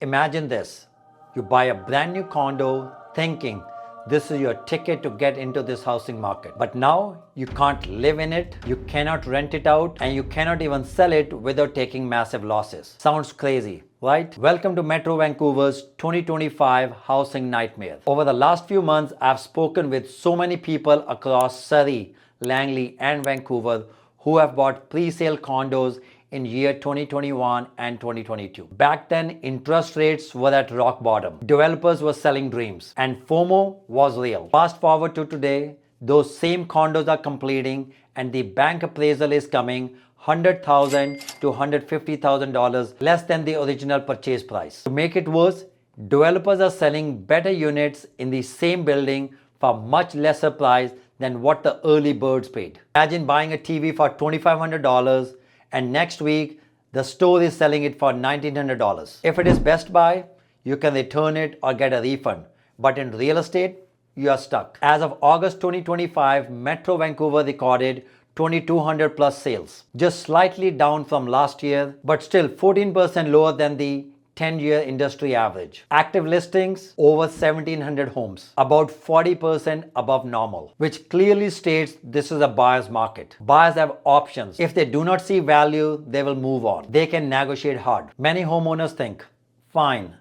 Imagine this. You buy a brand new condo thinking this is your ticket to get into this housing market. But now you can't live in it, you cannot rent it out, and you cannot even sell it without taking massive losses. Sounds crazy, right? Welcome to Metro Vancouver's 2025 housing nightmare. Over the last few months, I've spoken with so many people across Surrey, Langley, and Vancouver who have bought pre-sale condos in year 2021 and 2022. Back then, interest rates were at rock bottom. Developers were selling dreams and FOMO was real. Fast forward to today, those same condos are completing and the bank appraisal is coming $100,000 to $150,000 less than the original purchase price. To make it worse, developers are selling better units in the same building for much lesser price than what the early birds paid. Imagine buying a TV for $2,500 and next week the store is selling it for $1,900. If it is Best Buy, you can return it or get a refund. But in real estate, you are stuck. As of August 2025, Metro Vancouver recorded 2,200 plus sales, just slightly down from last year, but still 14% lower than the 10-year industry average. Active listings over 1,700 homes, about 40% above normal, which clearly states this is a buyer's market. Buyers have options. If they do not see value, they will move on. They can negotiate hard. Many homeowners think, fine,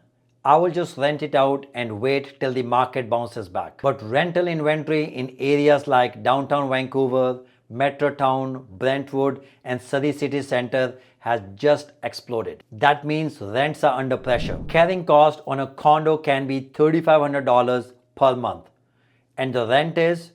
I will just rent it out and wait till the market bounces back. But rental inventory in areas like downtown Vancouver, Metrotown, Brentwood, and Surrey City Centre has just exploded. That means rents are under pressure. Carrying cost on a condo can be $3,500 per month, and the rent is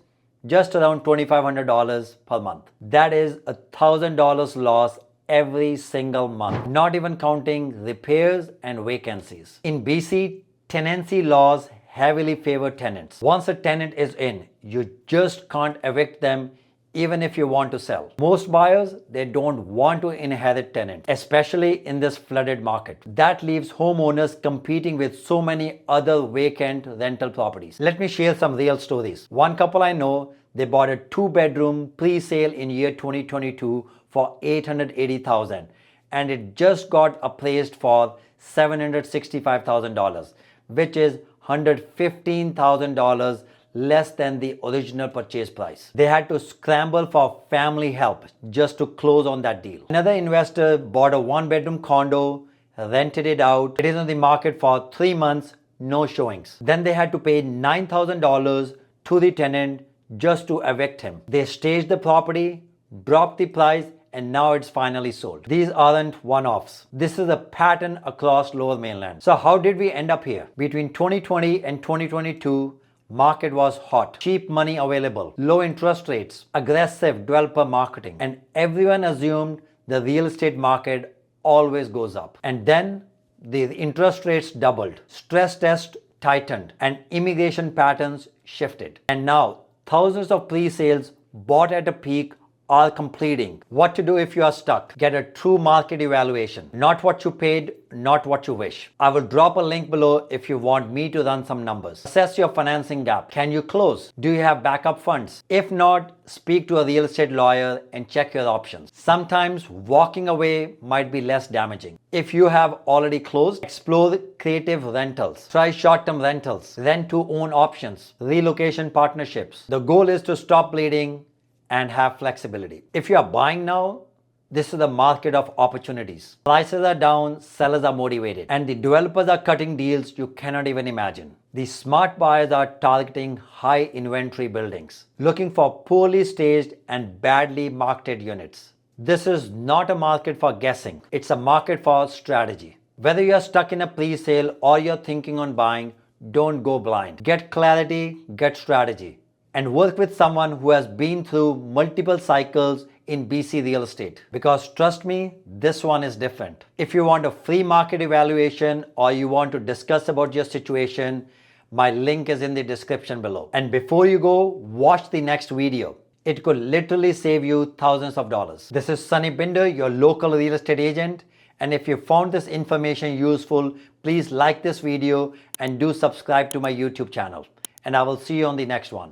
just around $2,500 per month. That is $1,000 loss every single month, not even counting repairs and vacancies. In BC, tenancy laws heavily favor tenants. Once a tenant is in, you just can't evict them even if you want to sell. Most buyers, they don't want to inherit tenants, especially in this flooded market. That leaves homeowners competing with so many other vacant rental properties. Let me share some real stories. One couple I know, they bought a 2-bedroom pre-sale in year 2022 for $880,000 and it just got appraised for $765,000, which is $115,000 less than the original purchase price. They had to scramble for family help just to close on that deal. Another investor bought a 1-bedroom condo, rented it out. It is on the market for 3 months, no showings. Then they had to pay $9,000 to the tenant just to evict him. They staged the property, dropped the price, and now it's finally sold. These aren't one-offs. This is a pattern across Lower Mainland. So how did we end up here? Between 2020 and 2022, market was hot, cheap money available, low interest rates, aggressive developer marketing, and everyone assumed the real estate market always goes up. And then the interest rates doubled, stress test tightened, and immigration patterns shifted. And now thousands of pre-sales bought at a peak are completing. What to do if you are stuck? Get a true market evaluation. Not what you paid, not what you wish. I will drop a link below if you want me to run some numbers. Assess your financing gap. Can you close? Do you have backup funds? If not, speak to a real estate lawyer and check your options. Sometimes walking away might be less damaging. If you have already closed, explore creative rentals. Try short-term rentals, rent-to-own options, relocation partnerships. The goal is to stop bleeding and have flexibility. If you are buying now, this is the market of opportunities. Prices are down, sellers are motivated, and the developers are cutting deals you cannot even imagine. The smart buyers are targeting high inventory buildings, looking for poorly staged and badly marketed units. This is not a market for guessing. It's a market for strategy. Whether you are stuck in a pre-sale or you're thinking on buying, don't go blind. Get clarity, get strategy, and work with someone who has been through multiple cycles in BC real estate. Because trust me, this one is different. If you want a free market evaluation or you want to discuss about your situation, my link is in the description below. And before you go, watch the next video. It could literally save you thousands of dollars. This is Sonny Bhinder, your local real estate agent. And if you found this information useful, please like this video and do subscribe to my YouTube channel. And I will see you on the next one.